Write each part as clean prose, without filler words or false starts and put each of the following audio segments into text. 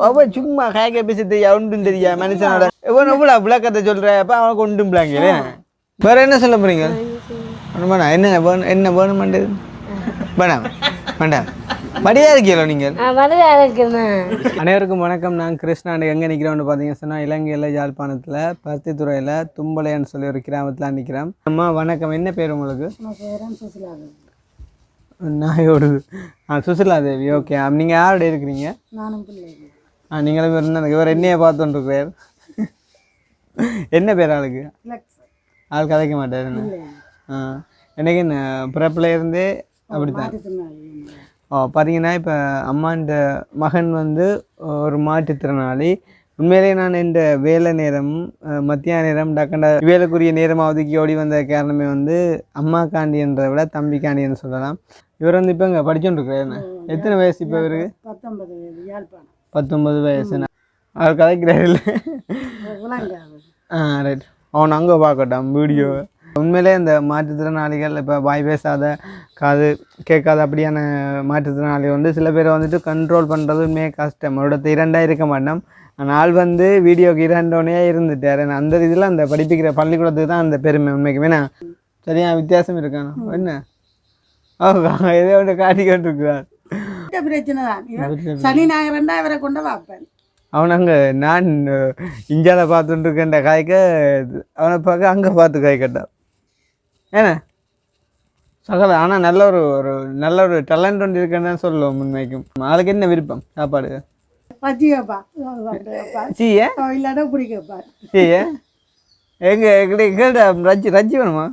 அவ சும்மா காய்க்க பேசிட்டு ஒன்றும் தெரியா மனுஷனோட எவ்வளோ எவ்வளோ விளக்கத்தை சொல்கிறப்ப அவனுக்கு ஒன்றும் பிள்ளைங்க வேற என்ன சொல்ல போறீங்க என்ன என்ன வேணுமெண்டு வேணாம் வேண்டாம் மடியா இருக்கீங்களோ நீங்கள் அனைவருக்கும் வணக்கம். நான் கிருஷ்ணா எங்கே நிற்கிறோம்னு பார்த்தீங்கன்னு சொன்னால் இலங்கையில் யாழ்ப்பாணத்தில் பருத்தித்துறையில் தும்பலைன்னு சொல்லி ஒரு கிராமத்தில் நிற்கிறேன். அம்மா வணக்கம், என்ன பேர் உங்களுக்கு? நாயோடு சுசிலா தேவி. ஓகே, நீங்கள் யாரோட இருக்கிறீங்க? நீங்களும் இருந்தாங்க. இவர் என்னையை பார்த்துட்டுருக்கிறார். என்ன பேர் ஆளுக்கு? ஆள் கதைக்க மாட்டார். எனக்கு என்ன பிறப்பில் இருந்தே அப்படித்தான். பார்த்தீங்கன்னா இப்போ அம்மாண்ட மகன் வந்து ஒரு மாற்றுத்திறனாளி. உண்மையிலேயே நான் இந்த வேலை நேரம் மத்தியான நேரம் டக்கண்டா வேலைக்குரிய நேரமாக ஒதுக்கி ஓடி வந்த காரணமே வந்து அம்மாக்காண்டின்றதை விட தம்பிக்காண்டின்னு சொல்லலாம். இவர் வந்து இப்போ இங்கே படிச்சுட்டுருக்கிறாரு. எத்தனை வயசு இப்போ இவருக்கு? 19 வயசு. அவர் கதைக்கிறாரு இல்லை? ரைட். அவன் அங்கே பார்க்கட்டான் வீடியோ. உண்மையிலே இந்த மாற்றுத்திறனாளிகள் இப்போ வாய் பேசாத காது கேட்காத அப்படியான மாற்றுத்திறனாளிகள் வந்து சில பேரை வந்துட்டு கண்ட்ரோல் பண்ணுறது உண்மையாக கஷ்டம். அவரோட 2 இருக்க மாட்டோம். நாள் வந்து வீடியோக்கு 2 இருந்துட்டார். அந்த இதில் அந்த படிப்பிக்கிற பள்ளிக்கூடத்துக்கு தான் அந்த பெருமை உண்மைக்கு. வேணா சரியா வித்தியாசம் இருக்கானோ என்ன ஏதோ ஒன்று காட்டிக்கிட்டுருக்கிறார். பிரச்சனை தான். சனி ஞாயிறு அவரை கொண்டு பார்ப்பேன். அவன் அங்கே நான் இந்தியாவில் பார்த்துட்டு இருக்கேன் காய்க்க, அவனை பார்க்க அங்கே பார்த்து காய் கட்டான் ஏன்னா சகல. ஆனால் நல்ல ஒரு டேலண்ட் ஒன்று இருக்குன்னு தான் சொல்லுவோம் உண்மைக்கும். ஆளுக்கு என்ன விருப்பம் சாப்பாடு? ரஜ்ஜி வேணுமா?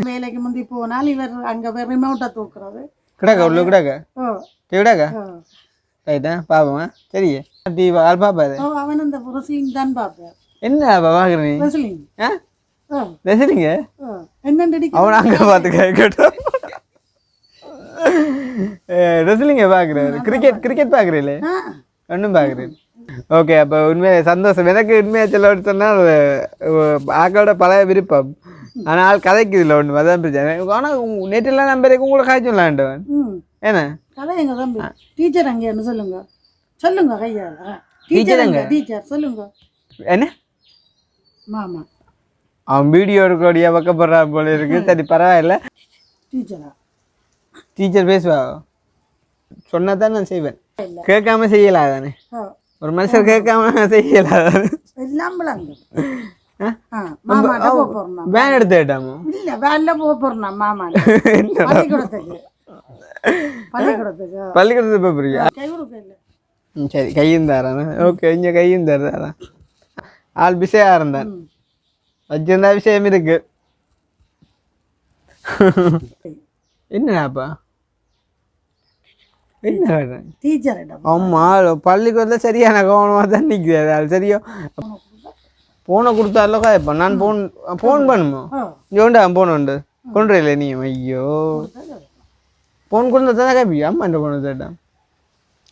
வேலைக்கு முந்தி போனால் இவர் அங்கே ரிமோட்டை தூக்குறது கிடக்க உள்ள கிடக்க கிடக்க ரைட்டா பாப்போமா? சரி ஆள் பாப்பாரு. அவன் அந்த ரெஸ்லிங் தான் பார்ப்பேன். என்ன பார்க்குறேன்? ரெஸ்லிங்க என்ன அவன் அங்கே பார்த்து கேட்டோம். ரெஸ்லிங்க பார்க்குறாரு. கிரிக்கெட் பார்க்குறீங்களே? ஒன்றும் பார்க்குறேன். ஓகே, அப்போ உண்மையாக சந்தோஷம். எனக்கு உண்மையாக சொல்ல சொன்னால் ஆக்களோட பழைய விருப்பம். ஆனால் கதைக்கு இல்லை ஒன்று, அதான் பிரச்சனை. ஆனால் நேற்றுலாம் நம்பருக்கு உங்களை காய்ச்சி விளாண்டவன் ஏன்னா கதை எங்க தம்பி டீச்சர் அங்கே என்ன சொல்லுங்க சொல்லுங்க கையா டீச்சர் எங்க? டீச்சர் சொல்லுங்க என்ன மாமா அவன் வீடியோ இருக்கோடியா வைக்கப்படுறா போல இருக்கு. சரி பரவாயில்ல. டீச்சர் பேசுவா சொன்னா தான் நான் செய்வேன். கேட்காம செய்யலாம் தானே ஒரு மனுஷர், கேட்காம செய்யலாம். வேன் எடுத்து கேட்டாமோ? இல்ல வேன்ல போறோம் மாமா பள்ளிக்கூடத்துக்கு. பள்ளிக்கூடத்துக்கு போறியா? சரி, கையும் தாரானே. ஓகே, இங்க கையும் தர்றாரா? ஆள் பிஸியா இருந்தான். வச்சிருந்தா விஷயம் இருக்கு. என்னப்பா என்ன டீச்சர்? ஆமா, பள்ளிக்கூடத்துல சரியான கவனமா தான் நிற்கிறாரு. அது சரியோ போனை கொடுத்தாலக்கா இப்போ நான் ஃபோன் பண்ணுமோ? இவன்டா ஃபோன் உண்டு கொண்டு இல்லை நீ? ஐயோ ஃபோன் கொடுத்தா தானே கேட்பி. அம்மா என்ற ஃபோனை கேட்டான்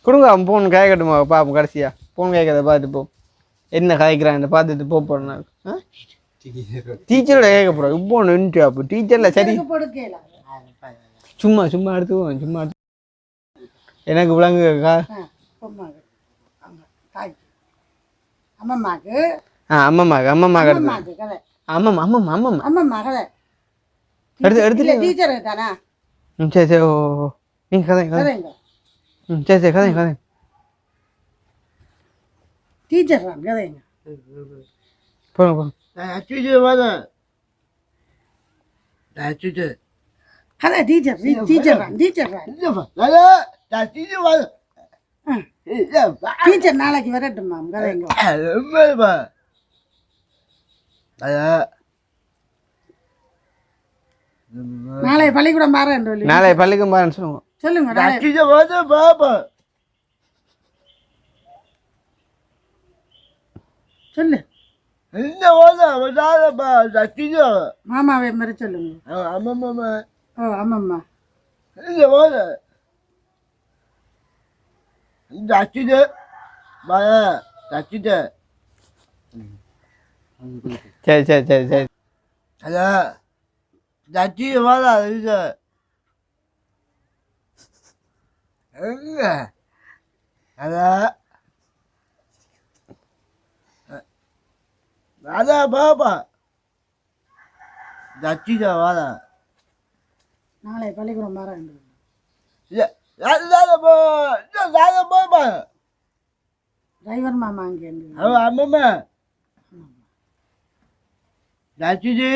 கொடுங்க. அவன் ஃபோன் கேட்கட்டுமா பாப்போம். கடைசியா ஃபோன் கேட்கறத பார்த்துட்டு போ. என்ன காய்க்கிறான் பார்த்துட்டு போகிறேன். டீச்சரோட கேட்க போகிறோம். இப்போ நின்று அப்போ டீச்சரில் சரி சும்மா எடுத்துக்குவோம். சும்மா எடுத்து எனக்கு விளங்குக்கா. அம்மம்மாக்கு எடுத்து டீச்சர் தானா? சரி ஓ நீங்க கதை சரி கதை டீச்சர் கதைங்க போங்க கதை டீச்சர் டீச்சர் நாளைக்கு வரட்டும் மேம் கதைங்க. நாளை பள்ளிக்கூடம் பாருன்னு சொல்லுங்க. நாளை பள்ளிக்கூடம் பாருன்னு சொல்லுங்க. சொல்லு மாமாவை மாதிரி சொல்லுங்க. அம்மம்மா ஆமாம்மா சரி அதான் அதான் பாப்பா தச்சிதா வாடா நாளை பள்ளிக்கூடம் வரேன் பாப்பா டிரைவர் மாமா அங்கே அவன் அம்மம்மா தச்சிது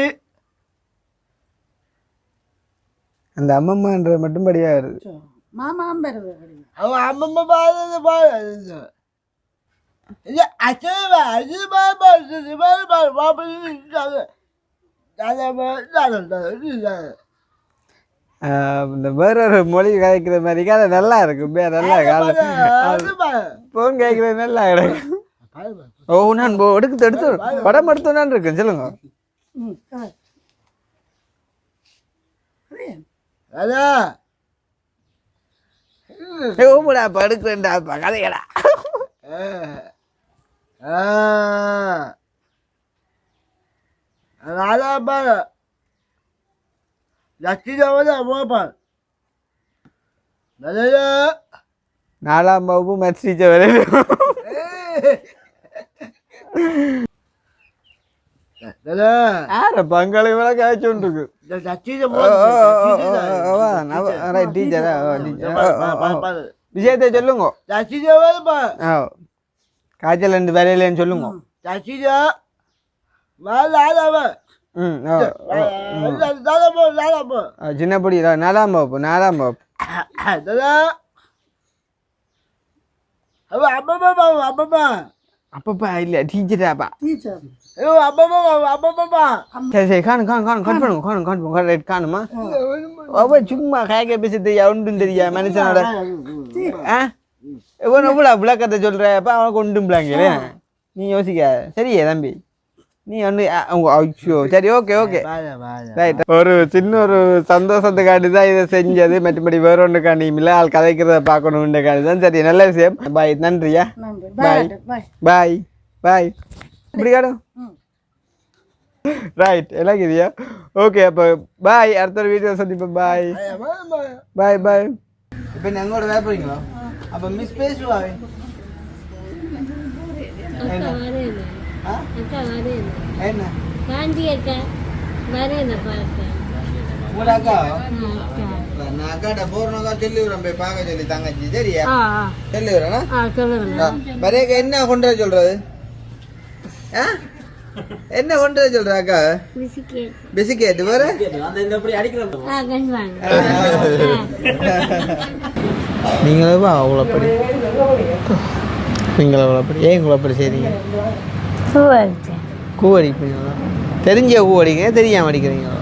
அந்த அம்மம்மான்ற மட்டும் படியா வருது மாமாவும் பெறுது அவன் அம்மம்மா பாரு பாரு அச்சா அது பாப்பா பாப்பா இந்த வேற ஒரு மொழி கதைக்கிற மாதிரி கதை நல்லா இருக்கும் நல்லா கதை போன் கேட்கறது நல்லா இருக்கும் ஓ நான் எடுத்து படம் எடுத்தோன்னு இருக்கேன் சொல்லுங்க அதான் ஓமுடா படுக்கிறேன்டாப்பா கதையடா அதான் பாரு லட்சிதா போப்பா நல்ல 4ஆம் வகுப்பு மேத்ஸ் டீச்சர் வரையும் யார பங்காளி வேலை காய்ச்சோன்ருக்கு டீச்சரா விஷயத்தை சொல்லுங்க காய்ச்சல் ரெண்டு வேலையிலன்னு சொல்லுங்க சின்னப்படி 4ஆம் வகுப்பு அப்பப்பா இல்ல டீச்சராப்பா சரி சரி காணுமா சும்மா காய்க்க பேசுறது ஒன்றும் தெரியா மனுஷனோட எவ்வளோ விளக்கத்தை சொல்றப்ப அவனுக்கு ஒன்றும் பிள்ளைங்களே நீ யோசிக்க சரியே தம்பி நீ ஒன்று ஐயோ சரி ஓகே ஓகே ரைட் ஒரு சின்ன ஒரு சந்தோஷத்துக்காண்டி தான் இதை செஞ்சது மற்றபடி வேற ஒன்று காண்டியும் ஆள் கதைக்கிறத பார்க்கணுன்ற காண்டி தான் சரி நல்ல விஷயம் பாய் நன்றியா பாய் பாய் பாய் இப்படி காடும் ரைட் எல்லாம் கிரியா ஓகே அப்போ பாய் அடுத்த ஒரு வீடியோ சந்திப்போம் பாய் பாய் பாய் இப்போ நீங்கள் எங்கோட வேலை போறீங்களா அப்போ மிஸ் பேசுவாங்க என்ன காந்தி அக்கா வரேன் பார்க்க உங்களோட அக்கா நான் அக்காட்ட போறேனாக்கா சொல்லி விடுறேன் போய் பார்க்க சொல்லி தங்கச்சி சரியா சொல்லி விடுறேன்னா வரையக்கா என்ன கொண்டு வர சொல்றது என்ன கொண்டு வர சொல்ற அக்கா பிஸ்கெட் வேற நீங்களா அவ்வளோ படி நீங்களா அவ்வளோ படி ஏன் இவ்வளோ படி செய்றீங்க கூ அடிப்பீங்களா தெரிஞ்ச கூ அடிக்கிறீங்க தெரியாமல் அடிக்கிறீங்களா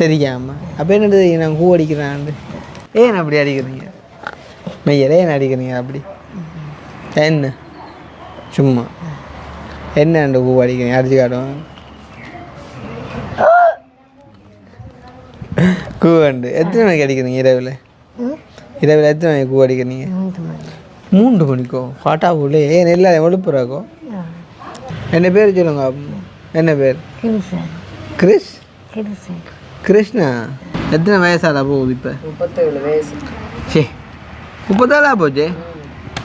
தெரியாமல் அப்போ என்ன தெரியுங்க நான் கூ அடிக்கிறேன் ஏன் அப்படி அடிக்கிறீங்க மெய்யரே ஏன் அடிக்கிறீங்க அப்படி என்ன சும்மா என்ன கூ அடிக்கிறீங்க அடிச்சு காட்டும் கூ அண்டு எத்தனை மணிக்கு அடிக்கிறீங்க இரவில் எத்தனை மணிக்கு கூ அடிக்கிறீங்க 3 மணிக்கோ பாட்டா போலே ஏன் எல்லாரும் எழுப்புறாக்கோ என்ன பேர் சொல்லுங்க என்ன பேர் கிறிஸ் கிருஷ்ணா எத்தனை வயசாடா போகுது இப்போ 37 வயசு சரி 37 போச்சு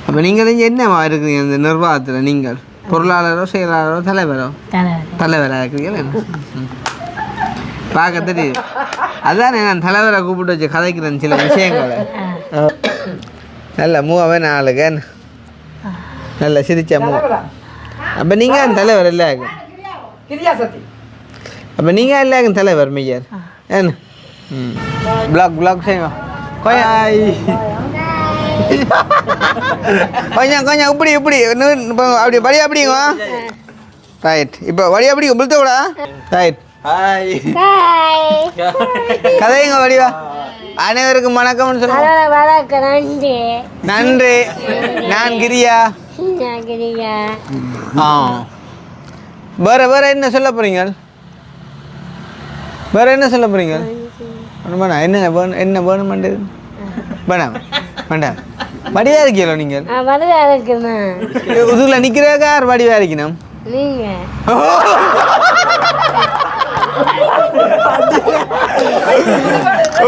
அப்போ நீங்கள் இங்கே என்னவா இருக்கிறீங்க இந்த நிர்வாகத்தில் நீங்கள் பொருளாளரோ செயலாளரோ தலைவராக இருக்கிறீங்களா பார்க்க தெரியுது அதானே நான் தலைவரை கூப்பிட்டு வச்சு கதைக்கிறேன் சில விஷயங்களை நல்ல மூவாவே நாளுக்கு நல்ல சிரிச்சா மூ அப்போ நீங்கள் தலைவர் எல்லாருக்கும் அப்போ நீங்கள் எல்லாருக்கும் தலைவர் மெய்யர் என்ன பிளாக் செய்வோம் கொஞ்சம் இப்படி அப்படி வழி அப்படிங்க ரைட் இப்போ வழி அப்படி உளுத்த கூட ரைட் கதைங்க வடிவா அனைவருக்கும் வணக்கம்னு சொல்லுங்க நன்றி நான் கிரியா வேற என்ன சொல்ல போறீங்க என்ன வேணும் வேணாம் வேண்டாம் வடிவா இருக்கீங்களோ நீங்கள் உதுல நிக்கிறதுக்கு யார் வடிவா இருக்கணும்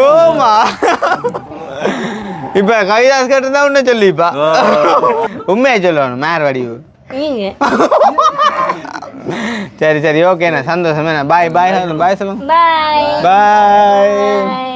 ஓமா இப்போ கவிதாஸ் கேட்டிருந்தா உன்ன சொல்லிப்பா உண்மையை சொல்லணும் மேர் வடிவு நீங்க சரி சரி ஓகேண்ணா சந்தோஷம் பாய் பாய் பாய் சொல்லுங்க பாய் பாய் பாய்